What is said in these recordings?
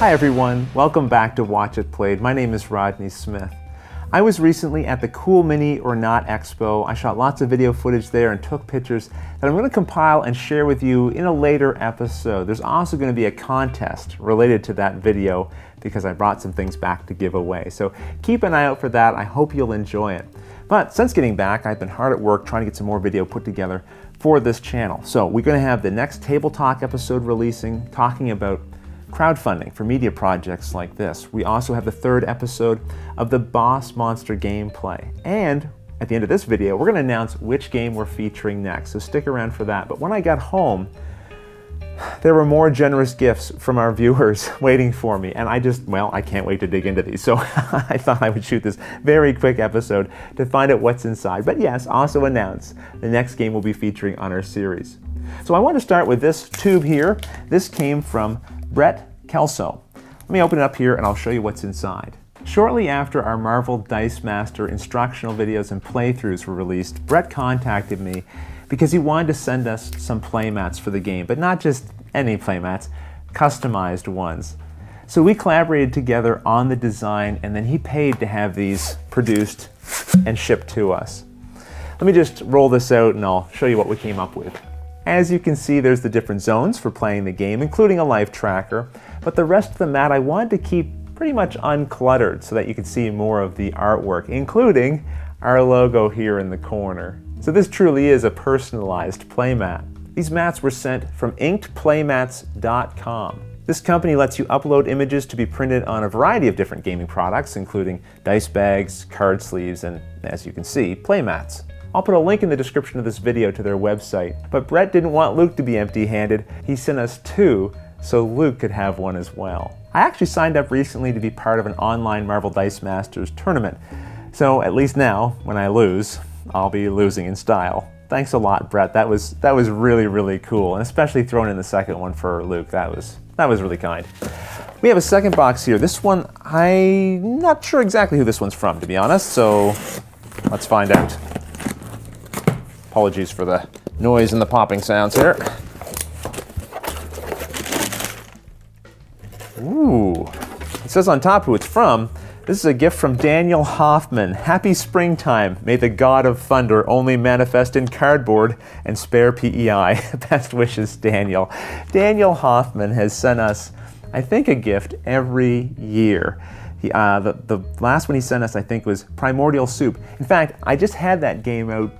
Hi everyone, welcome back to Watch It Played. My name is Rodney Smith. I was recently at the Cool Mini or Not Expo. I shot lots of video footage there and took pictures that I'm going to compile and share with you in a later episode. There's also going to be a contest related to that video because I brought some things back to give away. So keep an eye out for that. I hope you'll enjoy it. But since getting back, I've been hard at work trying to get some more video put together for this channel. So we're going to have the next Table Talk episode releasing, talking about crowdfunding for media projects like this. We also have the third episode of the Boss Monster gameplay. And at the end of this video, we're going to announce which game we're featuring next, so stick around for that. But when I got home, there were more generous gifts from our viewers waiting for me, and I can't wait to dig into these. So I thought I would shoot this very quick episode to find out what's inside. But yes, also announce the next game we'll be featuring on our series. So I want to start with this tube here. This came from Brett Kelso. Let me open it up here and I'll show you what's inside. Shortly after our Marvel Dice Master instructional videos and playthroughs were released, Brett contacted me because he wanted to send us some playmats for the game, but not just any playmats, customized ones. So we collaborated together on the design, and then he paid to have these produced and shipped to us. Let me just roll this out and I'll show you what we came up with. As you can see, there's the different zones for playing the game, including a life tracker, but the rest of the mat I wanted to keep pretty much uncluttered so that you can see more of the artwork, including our logo here in the corner. So this truly is a personalized playmat. These mats were sent from inkedplaymats.com. This company lets you upload images to be printed on a variety of different gaming products, including dice bags, card sleeves, and as you can see, playmats. I'll put a link in the description of this video to their website, but Brett didn't want Luke to be empty-handed. He sent us two so Luke could have one as well. I actually signed up recently to be part of an online Marvel Dice Masters tournament, so at least now, when I lose, I'll be losing in style. Thanks a lot, Brett. That was really, really cool, and especially throwing in the second one for Luke. That was really kind. We have a second box here. This one, I'm not sure exactly who this one's from, to be honest, so let's find out. Apologies for the noise and the popping sounds here. Ooh, it says on top who it's from. This is a gift from Daniel Hoffman. Happy springtime. May the god of thunder only manifest in cardboard and spare PEI. Best wishes, Daniel. Daniel Hoffman has sent us, I think, a gift every year. The last one he sent us, I think, was Primordial Soup. In fact, I just had that game out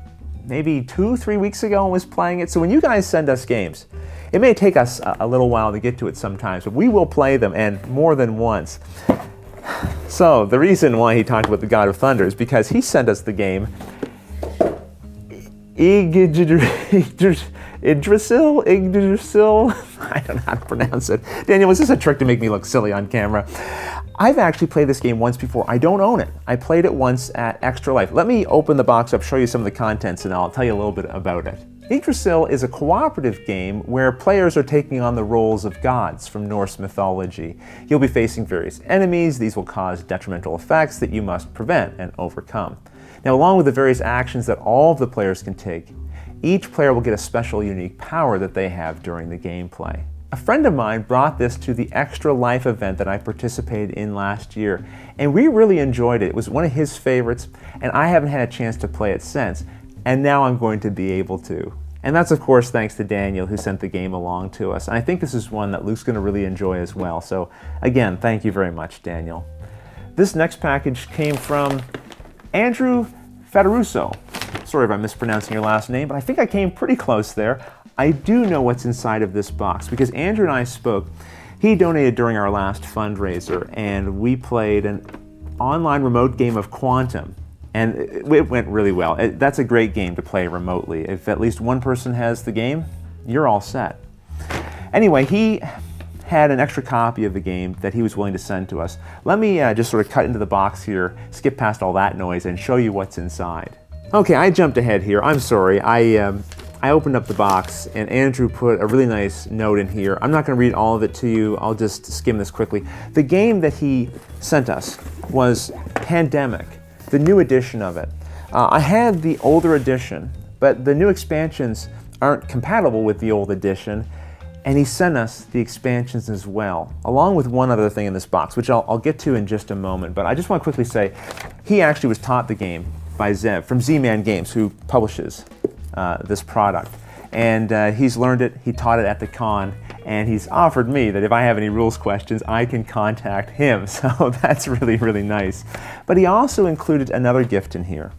maybe 2-3 weeks ago and was playing it. So when you guys send us games, it may take us a little while to get to it sometimes, but we will play them, and more than once. So the reason why he talked about the God of Thunder is because he sent us the game Yggdrasil? I don't know how to pronounce it. Daniel, was this a trick to make me look silly on camera? I've actually played this game once before. I don't own it. I played it once at Extra Life. Let me open the box up, show you some of the contents, and I'll tell you a little bit about it. Yggdrasil is a cooperative game where players are taking on the roles of gods from Norse mythology. You'll be facing various enemies. These will cause detrimental effects that you must prevent and overcome. Now, along with the various actions that all of the players can take, each player will get a special unique power that they have during the gameplay. A friend of mine brought this to the Extra Life event that I participated in last year, and we really enjoyed it. It was one of his favorites, and I haven't had a chance to play it since, and now I'm going to be able to. And that's, of course, thanks to Daniel, who sent the game along to us. And I think this is one that Luke's going to really enjoy as well. So, again, thank you very much, Daniel. This next package came from Andrew Federuso. Sorry if I'm mispronouncing your last name, but I think I came pretty close there. I do know what's inside of this box because Andrew and I spoke. He donated during our last fundraiser, and we played an online remote game of Quantum, and it went really well. That's a great game to play remotely. If at least one person has the game, you're all set. Anyway, he had an extra copy of the game that he was willing to send to us. Let me just sort of cut into the box here, skip past all that noise, and show you what's inside. Okay, I jumped ahead here. I'm sorry. I opened up the box, and Andrew put a really nice note in here. I'm not going to read all of it to you. I'll just skim this quickly. The game that he sent us was Pandemic, the new edition of it. I had the older edition, but the new expansions aren't compatible with the old edition, And he sent us the expansions as well, along with one other thing in this box, which I'll get to in just a moment. But I just want to quickly say, he actually was taught the game by Zev from Z-Man Games, who publishes this product. And he's learned it, he taught it at the con, and he's offered me that if I have any rules questions, I can contact him. So that's really, really nice. But he also included another gift in here.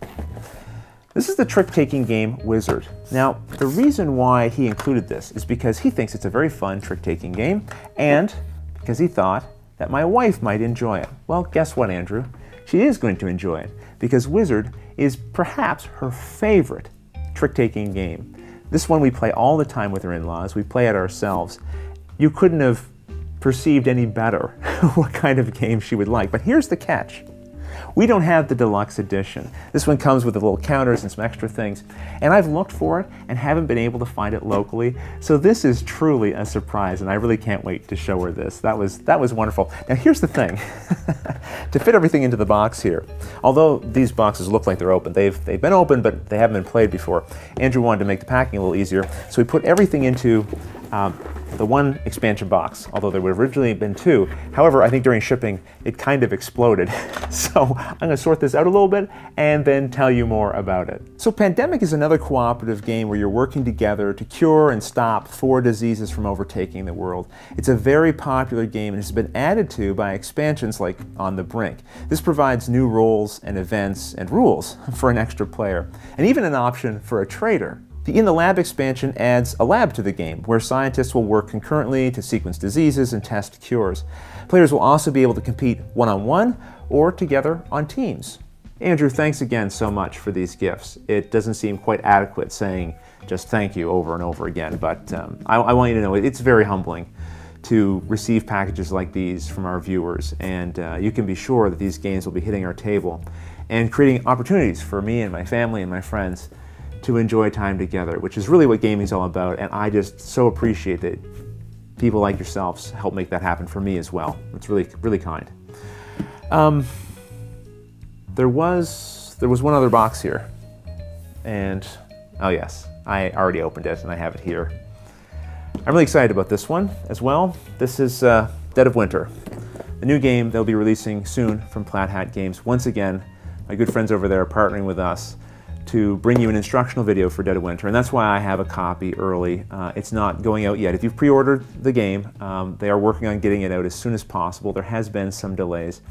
This is the trick-taking game Wizard. Now, the reason why he included this is because he thinks it's a very fun trick-taking game, and because he thought that my wife might enjoy it. Well, guess what, Andrew? She is going to enjoy it, because Wizard is perhaps her favorite trick-taking game. This one we play all the time with her in-laws. We play it ourselves. You couldn't have perceived any better what kind of game she would like. But here's the catch. We don't have the deluxe edition. This one comes with the little counters and some extra things. And I've looked for it and haven't been able to find it locally. So this is truly a surprise, and I really can't wait to show her this. That was wonderful. Now here's the thing. To fit everything into the box here, although these boxes look like they're open, they've been opened, but they haven't been played before. Andrew wanted to make the packing a little easier, so we put everything into the one expansion box, although there would have originally been two. However, I think during shipping, it kind of exploded. So I'm going to sort this out a little bit and then tell you more about it. So Pandemic is another cooperative game where you're working together to cure and stop 4 diseases from overtaking the world. It's a very popular game and has been added to by expansions like On the Brink. This provides new roles and events and rules for an extra player, and even an option for a trader. The In the Lab expansion adds a lab to the game, where scientists will work concurrently to sequence diseases and test cures. Players will also be able to compete one-on-one or together on teams. Andrew, thanks again so much for these gifts. It doesn't seem quite adequate saying just thank you over and over again, but I want you to know it's very humbling to receive packages like these from our viewers, and you can be sure that these games will be hitting our table and creating opportunities for me and my family and my friends to enjoy time together, which is really what gaming is all about, and I just so appreciate that people like yourselves help make that happen for me as well. It's really, really kind. There was one other box here, and oh yes, I already opened it and I have it here. I'm really excited about this one as well. This is Dead of Winter, the new game they'll be releasing soon from Plaid Hat Games. Once again, my good friends over there are partnering with us to bring you an instructional video for Dead of Winter, and that's why I have a copy early. It's not going out yet. If you've pre-ordered the game, they are working on getting it out as soon as possible. There has been some delays.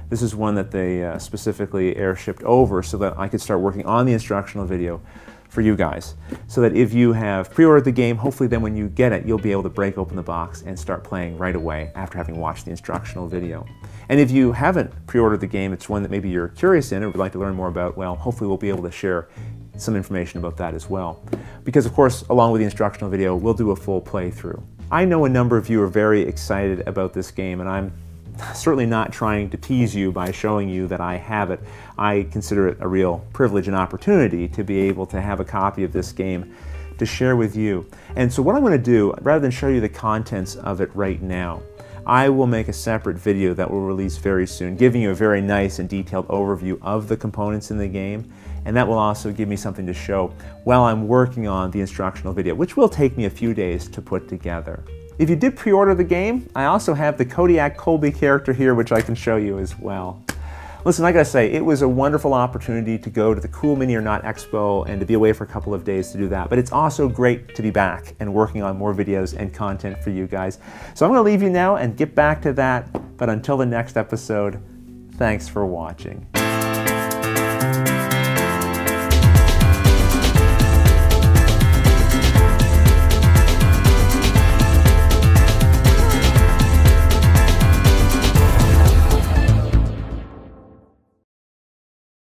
This is one that they specifically air-shipped over so that I could start working on the instructional video for you guys, so that if you have pre-ordered the game, hopefully then when you get it, you'll be able to break open the box and start playing right away after having watched the instructional video. And if you haven't pre-ordered the game, it's one that maybe you're curious in or would like to learn more about, well, hopefully we'll be able to share some information about that as well. Because of course, along with the instructional video, we'll do a full playthrough. I know a number of you are very excited about this game, and I'm certainly not trying to tease you by showing you that I have it. I consider it a real privilege and opportunity to be able to have a copy of this game to share with you. And so what I'm going to do, rather than show you the contents of it right now, I will make a separate video that will release very soon, giving you a very nice and detailed overview of the components in the game, and that will also give me something to show while I'm working on the instructional video, which will take me a few days to put together. If you did pre-order the game, I also have the Kodiak Colby character here, which I can show you as well. Listen, I gotta say, it was a wonderful opportunity to go to the Cool Mini or Not Expo and to be away for a couple of days to do that. But it's also great to be back and working on more videos and content for you guys. So I'm gonna leave you now and get back to that. But until the next episode, thanks for watching.